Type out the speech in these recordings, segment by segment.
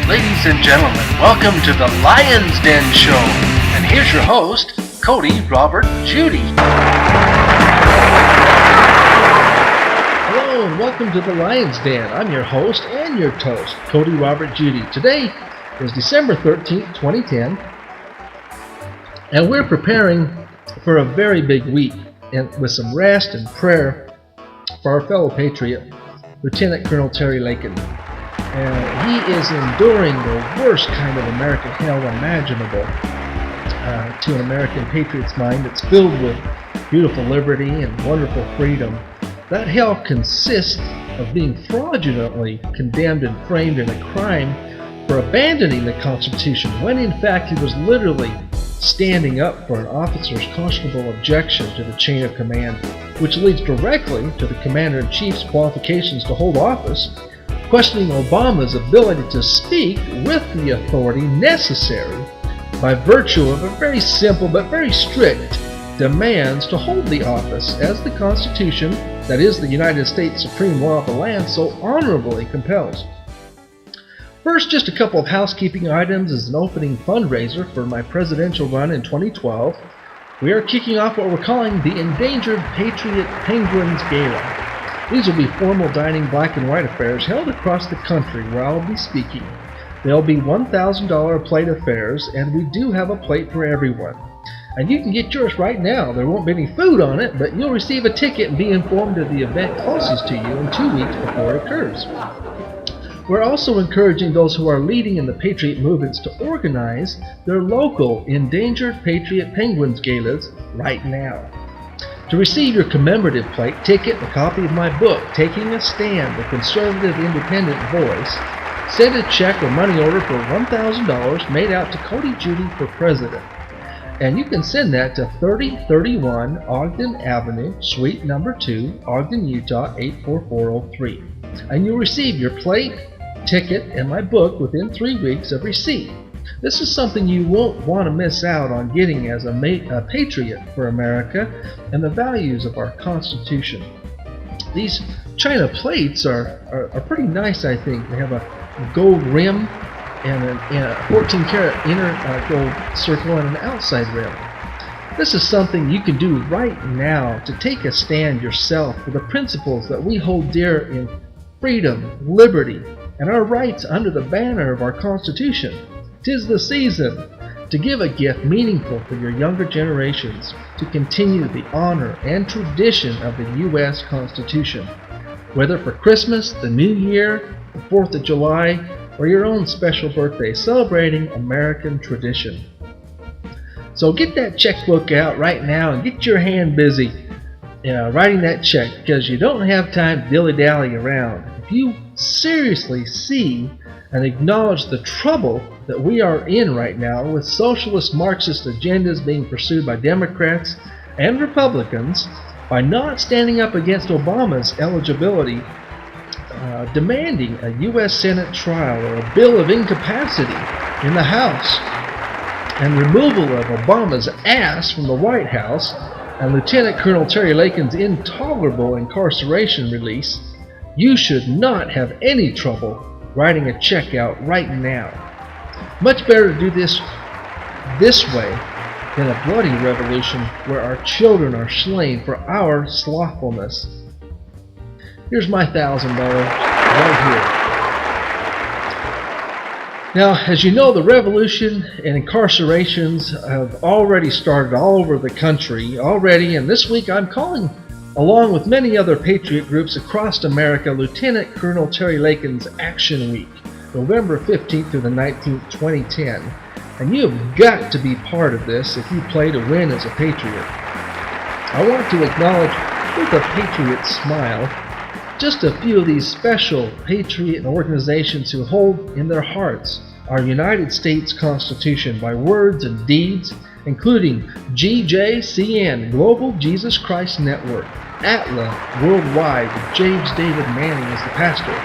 Ladies and gentlemen, welcome to the Lion's Den Show. And here's your host, Cody Robert Judy. Hello and welcome to the Lion's Den. I'm your host and your toast, Cody Robert Judy. Today is December 13th, 2010, and we're preparing for a very big week with some rest and prayer for our fellow patriot, Lt.Col Terry Lakin. He is enduring the worst kind of American hell imaginable to an American patriot's mind that's filled with beautiful liberty and wonderful freedom. That hell consists of being fraudulently condemned and framed in a crime for abandoning the Constitution when in fact he was literally standing up for an officer's conscionable objection to the chain of command, which leads directly to the Commander-in-Chief's qualifications to hold office, questioning Obama's ability to speak with the authority necessary by virtue of a very simple but very strict demands to hold the office as the Constitution, that is the United States supreme law of the land, so honorably compels. First, just a couple of housekeeping items as an opening fundraiser for my presidential run in 2012. We are kicking off what we're calling the Endangered Patriot Penguins Gala. These will be formal dining black and white affairs held across the country where I'll be speaking. They'll be $1,000 plate affairs, and we do have a plate for everyone. And you can get yours right now. There won't be any food on it, but you'll receive a ticket and be informed of the event closest to you in 2 weeks before it occurs. We're also encouraging those who are leading in the Patriot movements to organize their local Endangered Patriot Penguins Galas right now. To receive your commemorative plate, ticket, and a copy of my book, Taking a Stand, The Conservative Independent Voice, send a check or money order for $1,000 made out to Cody Judy for President. And you can send that to 3031 Ogden Avenue, Suite Number 2, Ogden, Utah 84403. And you'll receive your plate, ticket, and my book within 3 weeks of receipt. This is something you won't want to miss out on getting as a patriot for America and the values of our Constitution. These China plates are pretty nice, I think. They have a gold rim and a 14-karat inner gold circle and an outside rim. This is something you can do right now to take a stand yourself for the principles that we hold dear in freedom, liberty, and our rights under the banner of our Constitution. 'Tis the season to give a gift meaningful for your younger generations to continue the honor and tradition of the U.S. Constitution. Whether for Christmas, the New Year, the 4th of July, or your own special birthday, celebrating American tradition. So get that checkbook out right now and get your hand busy writing that check, because you don't have time to dilly-dally around. If you seriously see and acknowledge the trouble that we are in right now with socialist Marxist agendas being pursued by Democrats and Republicans by not standing up against Obama's eligibility, demanding a U.S. Senate trial or a bill of incapacity in the House, and removal of Obama's ass from the White House, and Lt.Col Terry Lakin's intolerable incarceration release, you should not have any trouble writing a check out right now. Much better to do this way than a bloody revolution where our children are slain for our slothfulness. Here's my $1,000 right here. Now, as you know, the revolution and incarcerations have already started all over the country already, and this week I'm calling, along with many other patriot groups across America, Lt.Col Terry Lakin's Action Week, November 15th through the 19th, 2010. And you have got to be part of this if you play to win as a patriot. I want to acknowledge with a patriot smile just a few of these special patriot organizations who hold in their hearts our United States Constitution by words and deeds, including GJCN, Global Jesus Christ Network, ATLA Worldwide with James David Manning as the pastor,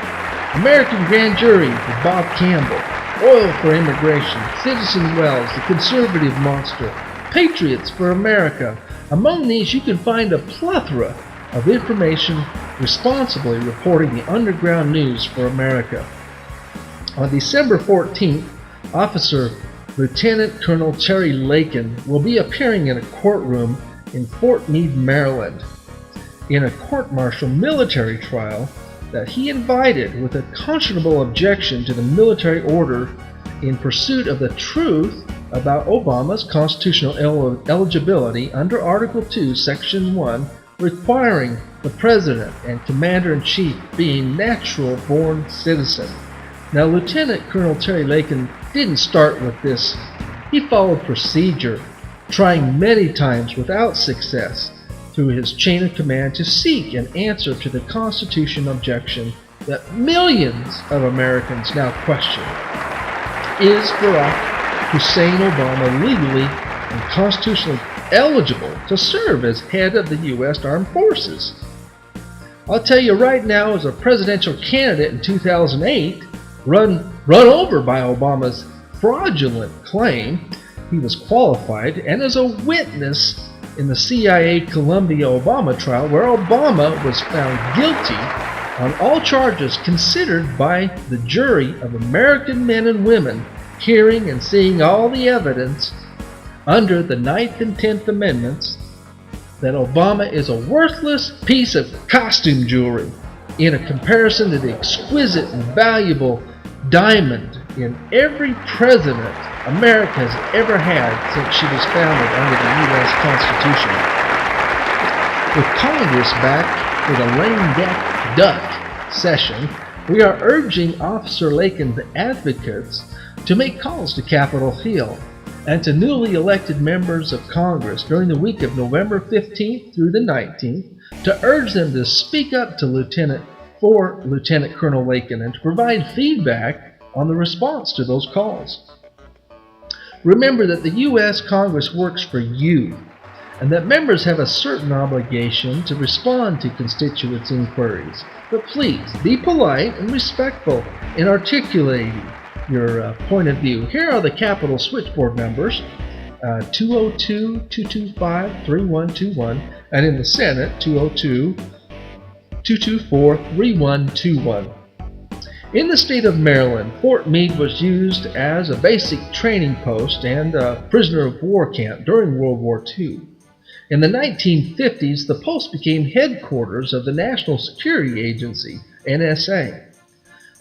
American Grand Jury with Bob Campbell, Oil for Immigration, Citizen Wells, the Conservative Monster, Patriots for America. Among these you can find a plethora of information responsibly reporting the underground news for America. On December 14th, Officer Lt.Col Terry Lakin will be appearing in a courtroom in Fort Meade, Maryland, in a court-martial military trial that he invited with a conscionable objection to the military order in pursuit of the truth about Obama's constitutional eligibility under Article 2, Section 1, requiring the President and Commander-in-Chief being natural-born citizens. Now, Lt.Col Terry Lakin didn't start with this. He followed procedure, trying many times without success through his chain of command to seek an answer to the Constitution objection that millions of Americans now question. Is Barack Hussein Obama legally and constitutionally eligible to serve as head of the U.S. Armed Forces? I'll tell you right now, as a presidential candidate in 2008, run over by Obama's fraudulent claim he was qualified, and as a witness in the CIA Columbia Obama trial, where Obama was found guilty on all charges considered by the jury of American men and women, hearing and seeing all the evidence under the 9th and 10th Amendments that Obama is a worthless piece of costume jewelry in a comparison to the exquisite and valuable diamond in every president America has ever had since she was founded under the U.S. Constitution. With Congress back for the lame duck session, we are urging Officer Lakin's advocates to make calls to Capitol Hill and to newly elected members of Congress during the week of November 15th through the 19th to urge them to speak up to Lt.Col Lakin and to provide feedback on the response to those calls. Remember that the U.S. Congress works for you, and that members have a certain obligation to respond to constituents' inquiries. But please, be polite and respectful in articulating your point of view. Here are the Capitol switchboard numbers, 202-225-3121, and in the Senate, 202-224-3121. In the state of Maryland, Fort Meade was used as a basic training post and a prisoner of war camp during World War II. In the 1950s, the post became headquarters of the National Security Agency, NSA.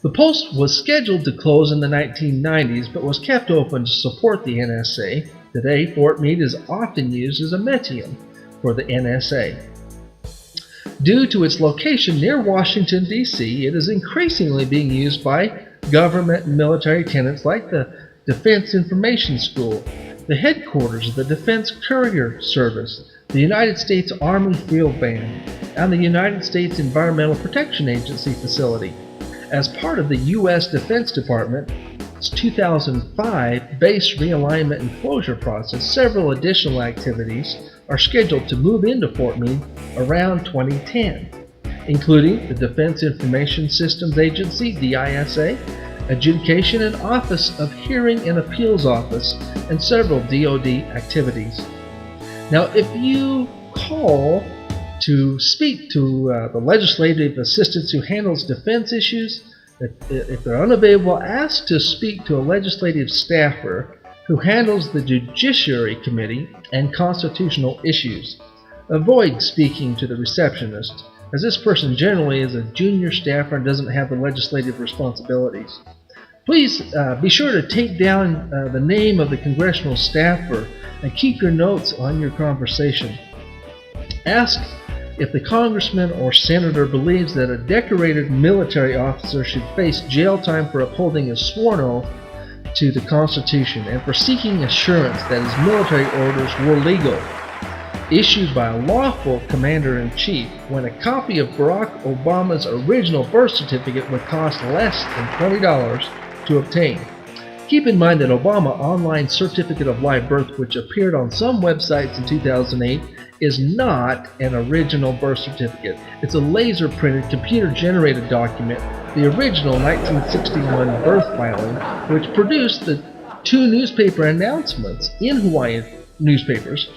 The post was scheduled to close in the 1990s, but was kept open to support the NSA. Today, Fort Meade is often used as a metium for the NSA. Due to its location near Washington, D.C., it is increasingly being used by government and military tenants like the Defense Information School, the headquarters of the Defense Courier Service, the United States Army Field Band, and the United States Environmental Protection Agency facility. As part of the U.S. Defense Department's 2005 base realignment and closure process, several additional activities are scheduled to move into Fort Meade around 2010, including the Defense Information Systems Agency, DISA, Adjudication and Office of Hearing and Appeals Office, and several DoD activities. Now, if you call to speak to the legislative assistant who handles defense issues, if they're unavailable, ask to speak to a legislative staffer who handles the Judiciary Committee and constitutional issues. Avoid speaking to the receptionist, as this person generally is a junior staffer and doesn't have the legislative responsibilities. Please be sure to take down the name of the congressional staffer and keep your notes on your conversation. Ask if the congressman or senator believes that a decorated military officer should face jail time for upholding his sworn oath to the Constitution and for seeking assurance that his military orders were legal, issued by a lawful commander-in-chief, when a copy of Barack Obama's original birth certificate would cost less than $20 to obtain. Keep in mind that Obama Online Certificate of Live Birth, which appeared on some websites in 2008, is not an original birth certificate. It's a laser-printed, computer-generated document. The original 1961 birth filing, which produced the 2 newspaper announcements in Hawaiian newspapers,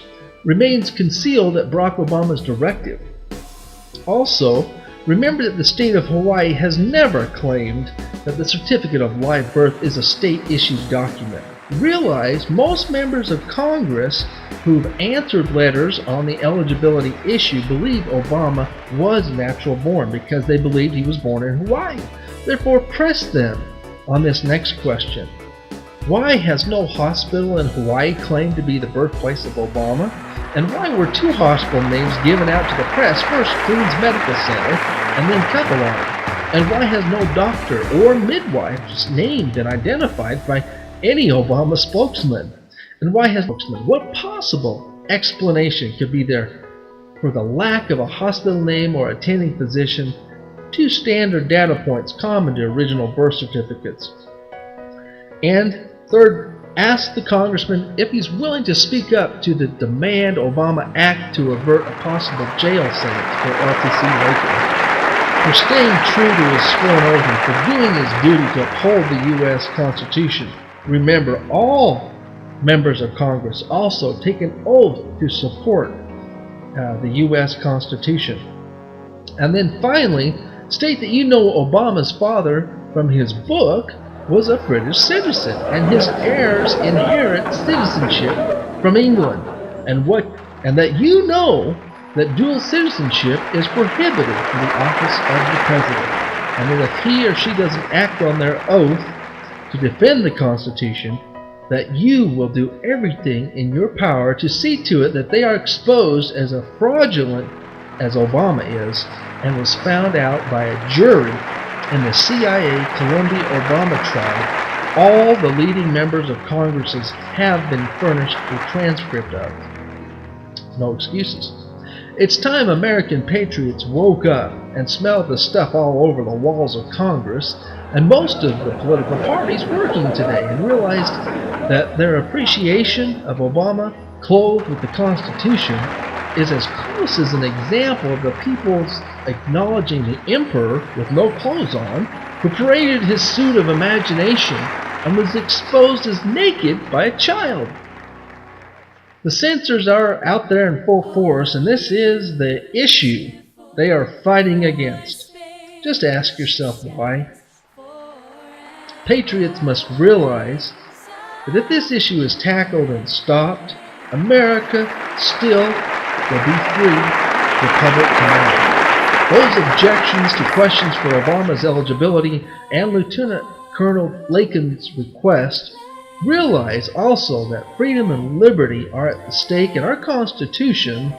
remains concealed at Barack Obama's directive. Also, remember that the state of Hawaii has never claimed that the certificate of live birth is a state-issued document. Realize most members of Congress who've answered letters on the eligibility issue believe Obama was natural born because they believed he was born in Hawaii. Therefore, press them on this next question. Why has no hospital in Hawaii claimed to be the birthplace of Obama? And why were 2 hospital names given out to the press, first Queens Medical Center and then Capilano? And why has no doctor or midwife named and identified by any Obama spokesman? And why has spokesman? What possible explanation could be there for the lack of a hospital name or attending physician, 2 standard data points common to original birth certificates? And third, ask the congressman if he's willing to speak up to the Demand Obama Act to avert a possible jail sentence for Lt.C. Lakin, for staying true to his sworn oath and for doing his duty to uphold the U.S. Constitution. Remember, all members of Congress also take an oath to support the U.S. Constitution. And then finally, state that you know Obama's father from his book was a British citizen, and his heirs inherit citizenship from England, and that you know that dual citizenship is prohibited for the office of the president, and that if he or she doesn't act on their oath to defend the Constitution, that you will do everything in your power to see to it that they are exposed as a fraudulent as Obama is, and was found out by a jury in the CIA Columbia Obama trial. All the leading members of Congress have been furnished a transcript of. No excuses. It's time American patriots woke up and smelled the stuff all over the walls of Congress and most of the political parties working today, and realized that their appreciation of Obama, clothed with the Constitution, is as close as an example of the people's acknowledging the emperor with no clothes on, who paraded his suit of imagination and was exposed as naked by a child. The censors are out there in full force, and this is the issue they are fighting against. Just ask yourself why. Patriots must realize that if this issue is tackled and stopped, America still will be free for public command. Those objections to questions for Obama's eligibility and Lt.Col Lakin's request realize also that freedom and liberty are at the stake, and our Constitution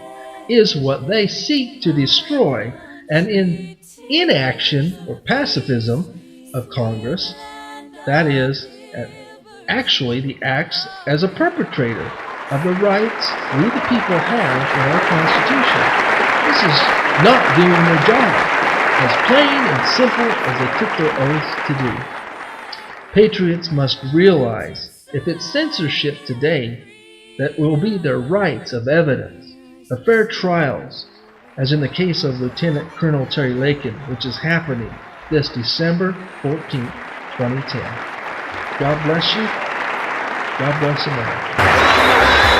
is what they seek to destroy. And in inaction or pacifism of Congress, that is actually the acts as a perpetrator of the rights we the people have in our Constitution. This is not doing their job, as plain and simple as they took their oaths to do. Patriots must realize, if it's censorship today, that will be their rights of evidence, of fair trials, as in the case of Lt.Col Terry Lakin, which is happening this December 14th, 2010. God bless you. God bless America.